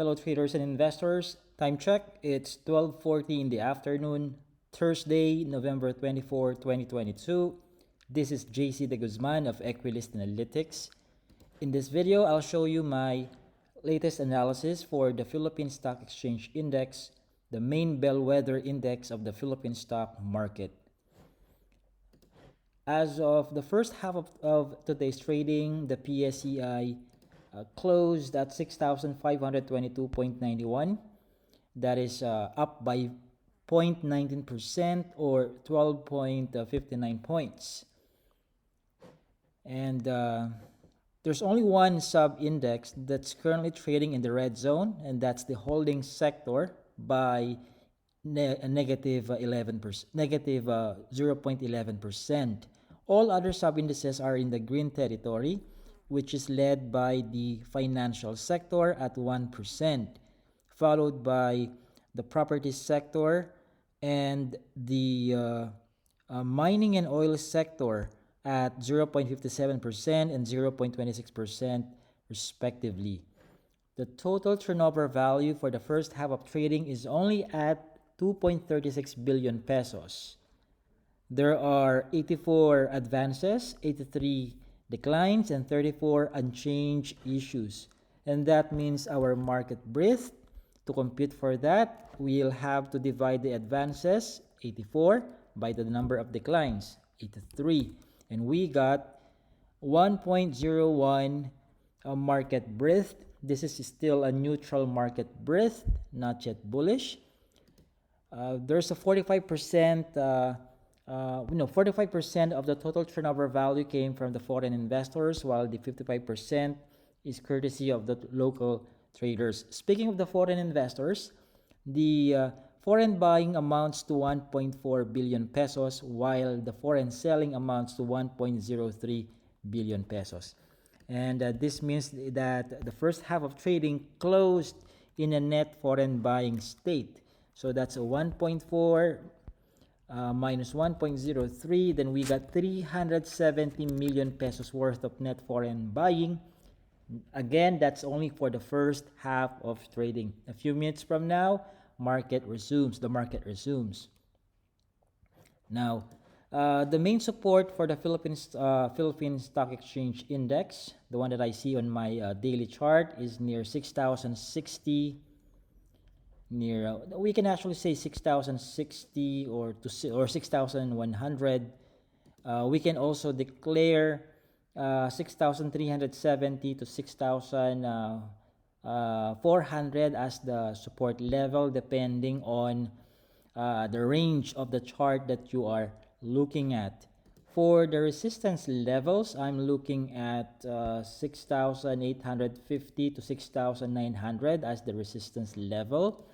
Hello traders and investors. Time check. It's 12:40 in the afternoon, Thursday, November 24, 2022. This is JC De Guzman of Equilyst Analytics. In this video, I'll show you my latest analysis for the Philippine Stock Exchange Index, the main bellwether index of the Philippine stock market. As of the first half of today's trading, the PSEi closed at 6,522.91. That is up by 0.19% or 12.59 points. And there's only one sub-index that's currently trading in the red zone, and that's the holding sector by negative 11%, negative 0.11%. All other sub-indices are in the green territory, which is led by the financial sector at 1%, followed by the property sector and the mining and oil sector at 0.57% and 0.26% respectively. The total turnover value for the first half of trading is only at 2.36 billion pesos. There are 84 advances, 83 declines, and 34 unchanged issues. And that means our market breadth, to compute for that, we'll have to divide the advances, 84, by the number of declines, 83. And we got 1.01 market breadth. This is still a neutral market breadth, not yet bullish. There's a 45%, 45% of the total turnover value came from the foreign investors, while the 55% is courtesy of the local traders. Speaking of the foreign investors, the foreign buying amounts to 1.4 billion pesos, while the foreign selling amounts to 1.03 billion pesos. And this means that the first half of trading closed in a net foreign buying state. So that's a 1.4 minus 1.03, then we got 370 million pesos worth of net foreign buying. Again, that's only for the first half of trading. A few minutes from now, the market resumes. Now, the main support for the Philippine Stock Exchange Index, the one that I see on my daily chart, is near 6,060. We can actually say 6,060 or 6,100. We can also declare 6,370 to 6,400 as the support level, depending on the range of the chart that you are looking at. For the resistance levels, I'm looking at 6,850 to 6,900 as the resistance level.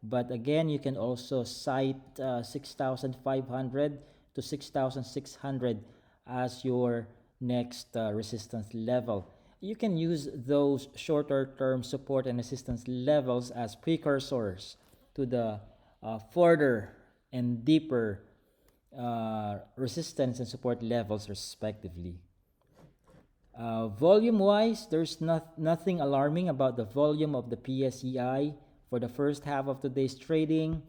But again, you can also cite 6,500 to 6,600 as your next resistance level. You can use those shorter term support and resistance levels as precursors to the further and deeper resistance and support levels respectively. Volume wise, there's nothing alarming about the volume of the PSEi. For the first half of today's trading,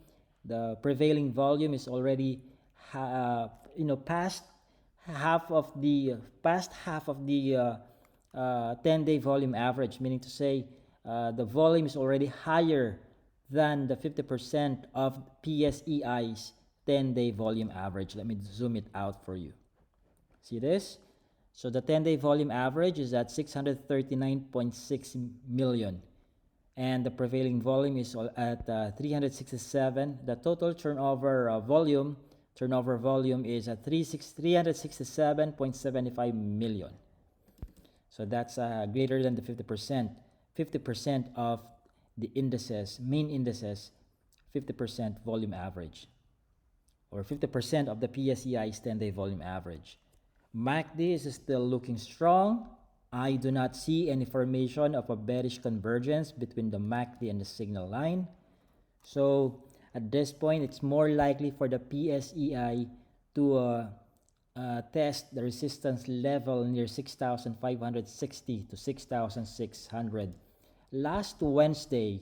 the prevailing volume is already past half of the 10-day volume average, meaning to say the volume is already higher than the 50% of PSEi's 10-day volume average. Let me zoom it out for you. See this? So the 10-day volume average is at 639.6 million. And the prevailing volume is at 367. The total turnover volume is at 367.75 million. So that's greater than the 50%. 50% of the indices, main indices, 50% volume average, or 50% of the PSEi's 10-day volume average. MACD is still looking strong. I do not see any formation of a bearish convergence between the MACD and the signal line. So at this point, it's more likely for the PSEi to test the resistance level near 6,560 to 6,600. Last Wednesday,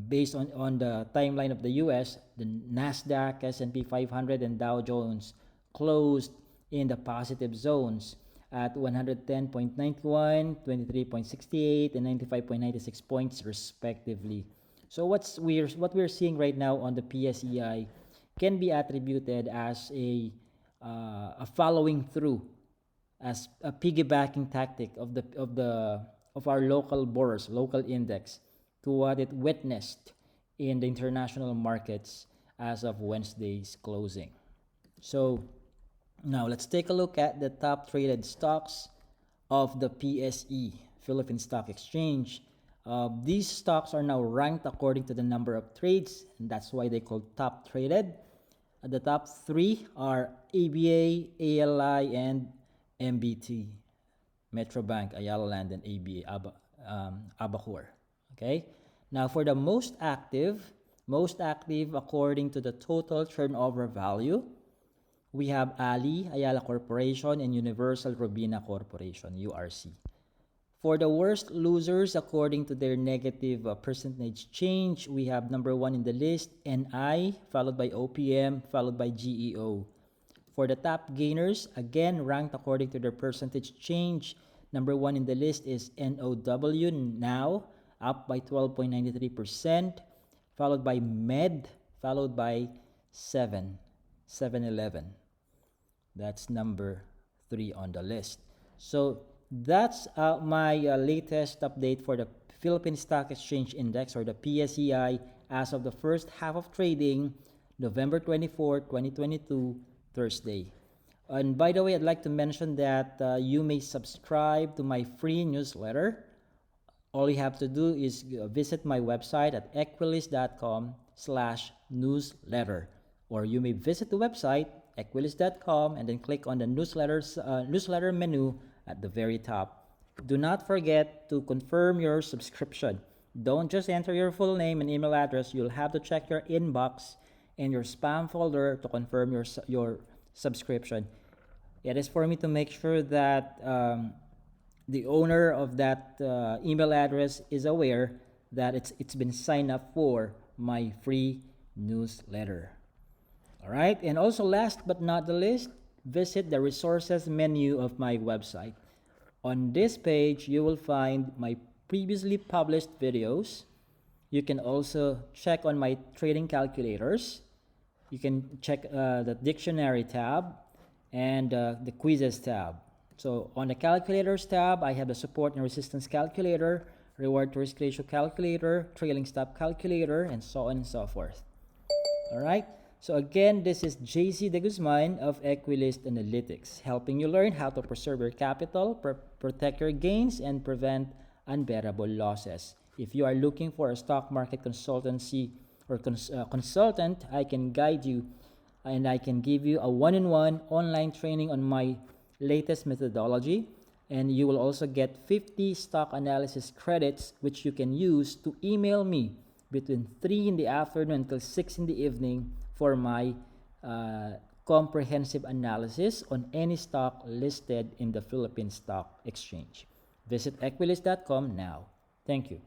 based on the timeline of the US, the Nasdaq, S&P 500, and Dow Jones closed in the positive zones at 110.91, 23.68, and 95.96 points respectively. So what we're seeing right now on the PSEi can be attributed as a following through, as a piggybacking tactic of our local bourse, local index, to what it witnessed in the international markets as of Wednesday's closing. So now let's take a look at the top traded stocks of the PSE, Philippine Stock Exchange. These stocks are now ranked according to the number of trades, and that's why they call top traded. The top three are ABA, ALI, and MBT, Metrobank, Ayala Land, and ABA, Abacor. Okay. Now for the most active according to the total turnover value, we have Ali, Ayala Corporation, and Universal Robina Corporation, URC. For the worst losers according to their negative percentage change, we have number one in the list, NI, followed by OPM, followed by GEO. For the top gainers, again ranked according to their percentage change, number one in the list is NOW, now up by 12.93%, followed by MED, followed by 7-Eleven. That's number 3 on the list. So that's my latest update for the Philippine Stock Exchange Index, or the PSEi, as of the first half of trading, November 24, 2022, Thursday. And by the way, I'd like to mention that you may subscribe to my free newsletter. All you have to do is visit my website at equilyst.com/newsletter, or you may visit the website equilyst.com and then click on the newsletter menu at the very top. Do not forget to confirm your subscription. Don't just enter your full name and email address. You'll have to check your inbox and your spam folder to confirm your subscription. It is for me to make sure that the owner of that email address is aware that it's been signed up for my free newsletter. All right, and also last but not the least, visit the resources menu of my website. On this page, you will find my previously published videos. You can also check on my trading calculators. You can check the dictionary tab and the quizzes tab. So on the calculators tab, I have the support and resistance calculator, reward to risk ratio calculator, trailing stop calculator, and so on and so forth. All right. So again, this is JC De Guzman of Equilyst Analytics, helping you learn how to preserve your capital, protect your gains, and prevent unbearable losses. If you are looking for a stock market consultancy or consultant, I can guide you, and I can give you a one-on-one online training on my latest methodology, and you will also get 50 stock analysis credits, which you can use to email me between 3 in the afternoon until 6 in the evening for my comprehensive analysis on any stock listed in the Philippine Stock Exchange. Visit equilyst.com now. Thank you.